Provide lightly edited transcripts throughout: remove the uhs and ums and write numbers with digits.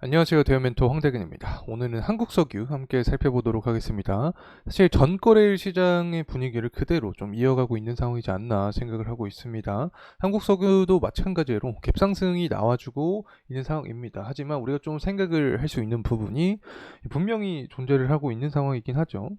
안녕하세요. 대형 멘토 황대근입니다. 오늘은 한국 석유 함께 살펴보도록 하겠습니다. 사실 전거래일 시장의 분위기를 그대로 좀 이어가고 있는 상황이지 않나 생각을 하고 있습니다. 한국 석유도 마찬가지로 갭상승이 나와주고 있는 상황입니다. 하지만 우리가 좀 생각을 할 수 있는 부분이 분명히 존재를 하고 있는 상황이긴 하죠.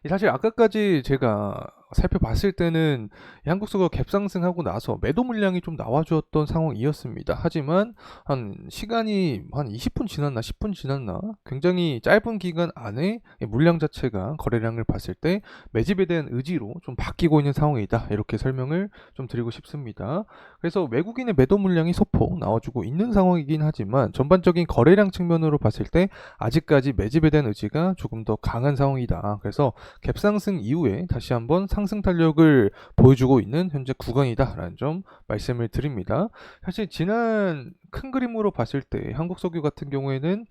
사실 아까까지 제가 살펴봤을 때는 이 한국서가 갭상승하고 나서 매도 물량이 좀 나와주었던 상황이었습니다. 하지만 한 시간이 한 20분 지났나 10분 지났나 굉장히 짧은 기간 안에 이 물량 자체가 거래량을 봤을 때 매집에 대한 의지로 좀 바뀌고 있는 상황이다. 이렇게 설명을 좀 드리고 싶습니다. 그래서 외국인의 매도 물량이 소폭 나와주고 있는 상황이긴 하지만 전반적인 거래량 측면으로 봤을 때 아직까지 매집에 대한 의지가 조금 더 강한 상황이다. 그래서 갭상승 이후에 다시 한번 상승 탄력을 보여주고 있는 현재 구간이다라는 점 말씀을 드립니다. 사실 지난 큰 그림으로 봤을 때 한국석유 같은 경우에는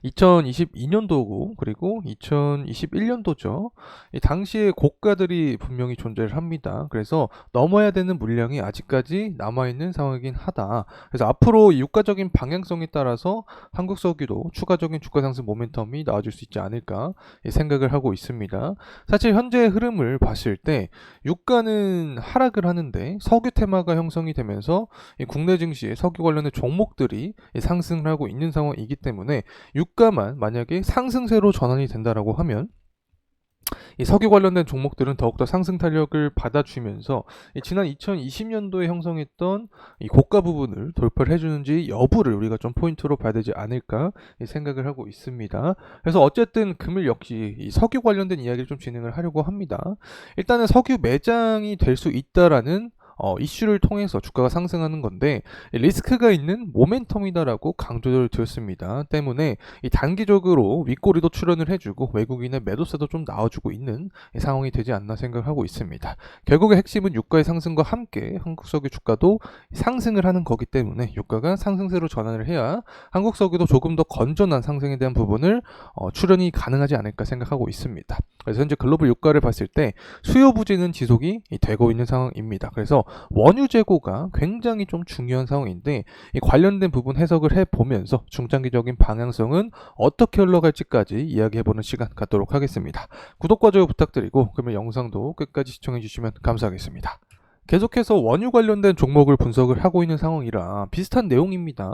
2022년도고 그리고 2021년도죠. 이 당시에 고가들이 분명히 존재를 합니다. 그래서 넘어야 되는 물량이 아직까지 남아있는 상황이긴 하다. 그래서 앞으로 유가적인 방향성에 따라서 한국석유도 추가적인 주가 상승 모멘텀이 나와줄 수 있지 않을까 생각을 하고 있습니다. 사실 현재 흐름을 봤을 때 유가는 하락을 하는데 석유 테마가 형성이 되면서 국내 증시의 석유 관련된 종목들이 상승을 하고 있는 상황이기 때문에 유가만 만약에 상승세로 전환이 된다라고 하면 이 석유 관련된 종목들은 더욱더 상승 탄력을 받아주면서 지난 2020년도에 형성했던 이 고가 부분을 돌파를 해주는지 여부를 우리가 좀 포인트로 봐야 되지 않을까 생각을 하고 있습니다. 그래서 어쨌든 금일 역시 이 석유 관련된 이야기를 좀 진행을 하려고 합니다. 일단은 석유 매장이 될 수 있다라는 이슈를 통해서 주가가 상승하는 건데 리스크가 있는 모멘텀이다라고 강조를 드렸습니다. 때문에 이 단기적으로 윗꼬리도 출현을 해주고 외국인의 매도세도 좀 나와주고 있는 상황이 되지 않나 생각하고 있습니다. 결국의 핵심은 유가의 상승과 함께 한국석유 주가도 상승을 하는 거기 때문에 유가가 상승세로 전환을 해야 한국석유도 조금 더 건전한 상승에 대한 부분을 출현이 가능하지 않을까 생각하고 있습니다. 그래서 현재 글로벌 유가를 봤을 때 수요 부진은 지속이 되고 있는 상황입니다. 그래서 원유 재고가 굉장히 좀 중요한 상황인데 이 관련된 부분 해석을 해보면서 중장기적인 방향성은 어떻게 흘러갈지까지 이야기해보는 시간 갖도록 하겠습니다. 구독과 좋아요 부탁드리고 그러면 영상도 끝까지 시청해주시면 감사하겠습니다. 계속해서 원유 관련된 종목을 분석을 하고 있는 상황이라 비슷한 내용입니다.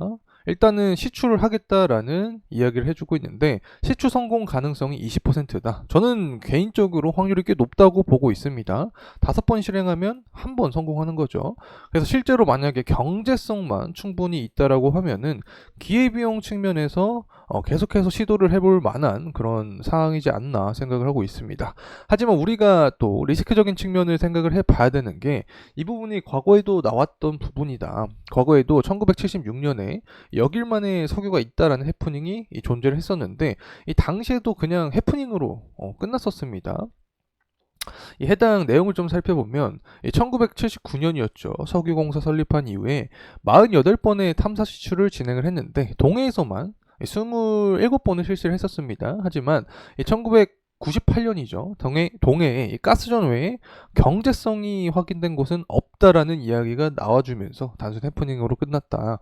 일단은 시추를 하겠다라는 이야기를 해주고 있는데 시추 성공 가능성이 20%다. 저는 개인적으로 확률이 꽤 높다고 보고 있습니다. 5번 실행하면 한 번 성공하는 거죠. 그래서 실제로 만약에 경제성만 충분히 있다라고 하면은 기회비용 측면에서 계속해서 시도를 해볼 만한 그런 상황이지 않나 생각을 하고 있습니다. 하지만 우리가 또 리스크적인 측면을 생각을 해봐야 되는 게 이 부분이 과거에도 나왔던 부분이다. 과거에도 1976년에 여길만의 석유가 있다라는 해프닝이 존재를 했었는데 이 당시에도 그냥 해프닝으로 끝났었습니다. 이 해당 내용을 좀 살펴보면 1979년이었죠. 석유공사 설립한 이후에 48번의 탐사 시추를 진행을 했는데 동해에서만 27번을 실시를 했었습니다. 하지만 1998년이죠. 동해에 가스전 외에 경제성이 확인된 곳은 없다라는 이야기가 나와주면서 단순 해프닝으로 끝났다.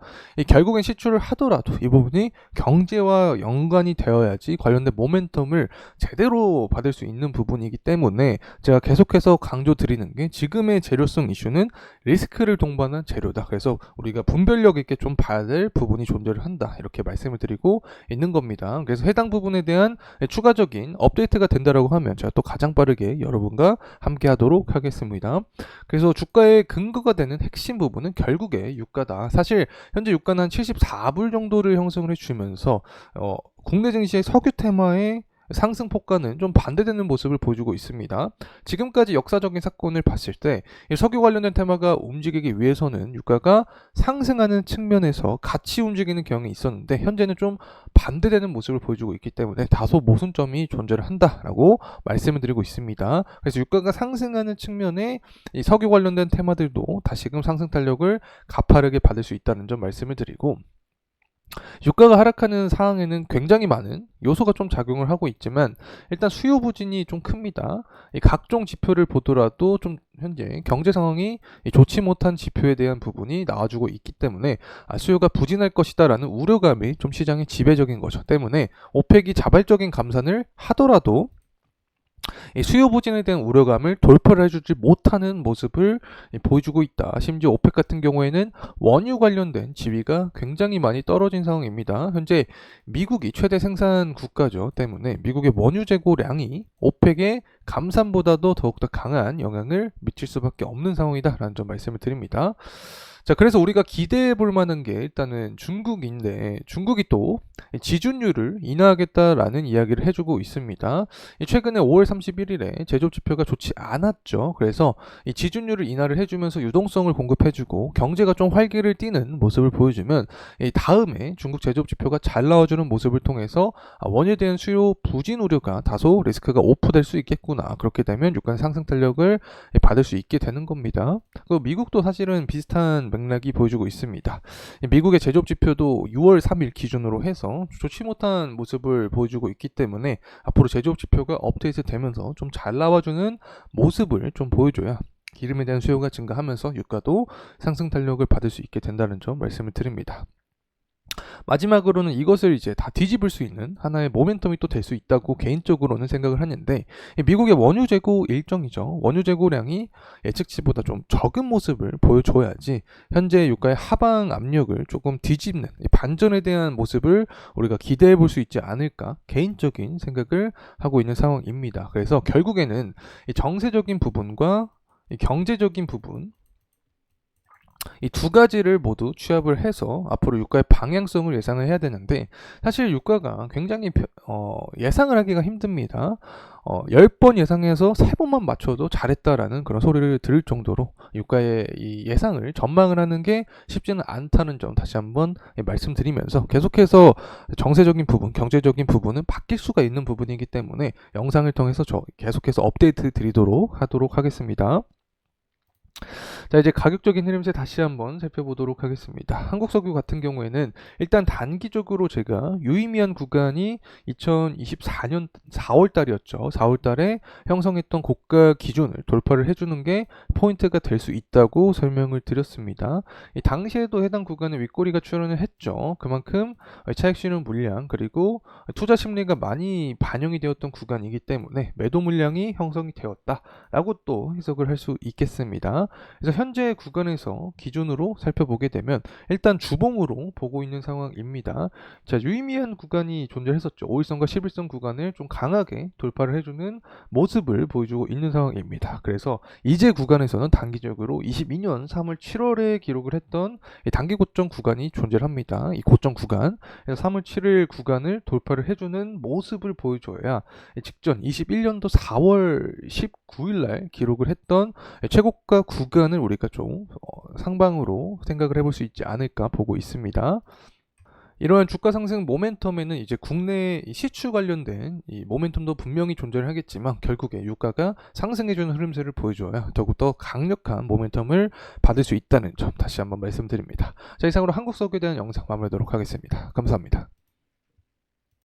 결국엔 시추를 하더라도 이 부분이 경제와 연관이 되어야지 관련된 모멘텀을 제대로 받을 수 있는 부분이기 때문에 제가 계속해서 강조드리는 게 지금의 재료성 이슈는 리스크를 동반한 재료다. 그래서 우리가 분별력 있게 좀 봐야 될 부분이 존재를 한다. 이렇게 말씀을 드리고 있는 겁니다. 그래서 해당 부분에 대한 추가적인 업데이트가 된다라고 하면 제가 또 가장 빠르게 여러분과 함께 하도록 하겠습니다. 그래서 주가의 근거가 되는 핵심 부분은 결국에 유가다. 사실 현재 유가는 한 74불 정도를 형성을 해주면서 국내 증시의 석유 테마의 상승 폭과는 좀 반대되는 모습을 보여주고 있습니다. 지금까지 역사적인 사건을 봤을 때 이 석유 관련된 테마가 움직이기 위해서는 유가가 상승하는 측면에서 같이 움직이는 경향이 있었는데 현재는 좀 반대되는 모습을 보여주고 있기 때문에 다소 모순점이 존재를 한다라고 말씀을 드리고 있습니다. 그래서 유가가 상승하는 측면에 이 석유 관련된 테마들도 다시금 상승 탄력을 가파르게 받을 수 있다는 점 말씀을 드리고 유가가 하락하는 상황에는 굉장히 많은 요소가 좀 작용을 하고 있지만 일단 수요 부진이 좀 큽니다. 이 각종 지표를 보더라도 좀 현재 경제 상황이 좋지 못한 지표에 대한 부분이 나와주고 있기 때문에 수요가 부진할 것이다라는 우려감이 좀 시장의 지배적인 거죠. 때문에 오펙이 자발적인 감산을 하더라도 이 수요 부진에 대한 우려감을 돌파를 해주지 못하는 모습을 보여주고 있다. 심지어 오펙 같은 경우에는 원유 관련된 지위가 굉장히 많이 떨어진 상황입니다. 현재 미국이 최대 생산 국가죠. 때문에 미국의 원유 재고량이 오펙의 감산보다도 더욱더 강한 영향을 미칠 수밖에 없는 상황이다라는 점 말씀을 드립니다. 자, 그래서 우리가 기대해 볼 만한 게 일단은 중국인데 중국이 또 지준율을 인하하겠다라는 이야기를 해주고 있습니다. 최근에 5월 31일에 제조업 지표가 좋지 않았죠. 그래서 이 지준율을 인하를 해주면서 유동성을 공급해주고 경제가 좀 활기를 띠는 모습을 보여주면 이 다음에 중국 제조업 지표가 잘 나와주는 모습을 통해서 원유에 대한 수요 부진 우려가 다소 리스크가 오프될 수 있겠구나. 그렇게 되면 유가 상승 탄력을 받을 수 있게 되는 겁니다. 그리고 미국도 사실은 비슷한 맥락이 보여주고 있습니다. 미국의 제조업 지표도 6월 3일 기준으로 해서 좋지 못한 모습을 보여주고 있기 때문에 앞으로 제조업 지표가 업데이트 되면서 좀 잘 나와주는 모습을 좀 보여줘야 기름에 대한 수요가 증가하면서 유가도 상승 탄력을 받을 수 있게 된다는 점 말씀을 드립니다. 마지막으로는 이것을 이제 다 뒤집을 수 있는 하나의 모멘텀이 또 될 수 있다고 개인적으로는 생각을 하는데 미국의 원유 재고 일정이죠. 원유 재고량이 예측치보다 좀 적은 모습을 보여줘야지 현재 유가의 하방 압력을 조금 뒤집는 반전에 대한 모습을 우리가 기대해 볼 수 있지 않을까 개인적인 생각을 하고 있는 상황입니다. 그래서 결국에는 이 정세적인 부분과 이 경제적인 부분 이 두 가지를 모두 취합을 해서 앞으로 유가의 방향성을 예상을 해야 되는데 사실 유가가 굉장히 예상을 하기가 힘듭니다. 10번 예상해서 3번만 맞춰도 잘했다라는 그런 소리를 들을 정도로 유가의 이 예상을 전망을 하는 게 쉽지는 않다는 점 다시 한번 말씀드리면서 계속해서 정세적인 부분, 경제적인 부분은 바뀔 수가 있는 부분이기 때문에 영상을 통해서 저 계속해서 업데이트 드리도록 하도록 하겠습니다. 자, 이제 가격적인 흐름세 다시 한번 살펴보도록 하겠습니다. 한국석유 같은 경우에는 일단 단기적으로 제가 유의미한 구간이 2024년 4월 달이었죠. 4월 달에 형성했던 고가 기준을 돌파를 해주는 게 포인트가 될 수 있다고 설명을 드렸습니다. 이 당시에도 해당 구간에 윗꼬리가 출현을 했죠. 그만큼 차익 실현 물량 그리고 투자 심리가 많이 반영이 되었던 구간이기 때문에 매도 물량이 형성이 되었다라고 또 해석을 할 수 있겠습니다. 그래서 현재 구간에서 기준으로 살펴보게 되면 일단 주봉으로 보고 있는 상황입니다. 자, 유의미한 구간이 존재했었죠. 5일선과 11선 구간을 좀 강하게 돌파를 해주는 모습을 보여주고 있는 상황입니다. 그래서 이제 구간에서는 단기적으로 22년 3월 7월에 기록을 했던 단기 고점 구간이 존재합니다. 이 고점 구간, 그래서 3월 7일 구간을 돌파를 해주는 모습을 보여줘야 직전 21년도 4월 19일 날 기록을 했던 최고가 구간을 우리가 좀 상방으로 생각을 해볼 수 있지 않을까 보고 있습니다. 이러한 주가 상승 모멘텀에는 이제 국내 시추 관련된 이 모멘텀도 분명히 존재를 하겠지만 결국에 유가가 상승해주는 흐름세를 보여줘야 더욱더 강력한 모멘텀을 받을 수 있다는 점 다시 한번 말씀드립니다. 자, 이상으로 한국석유에 대한 영상 마무리하도록 하겠습니다. 감사합니다.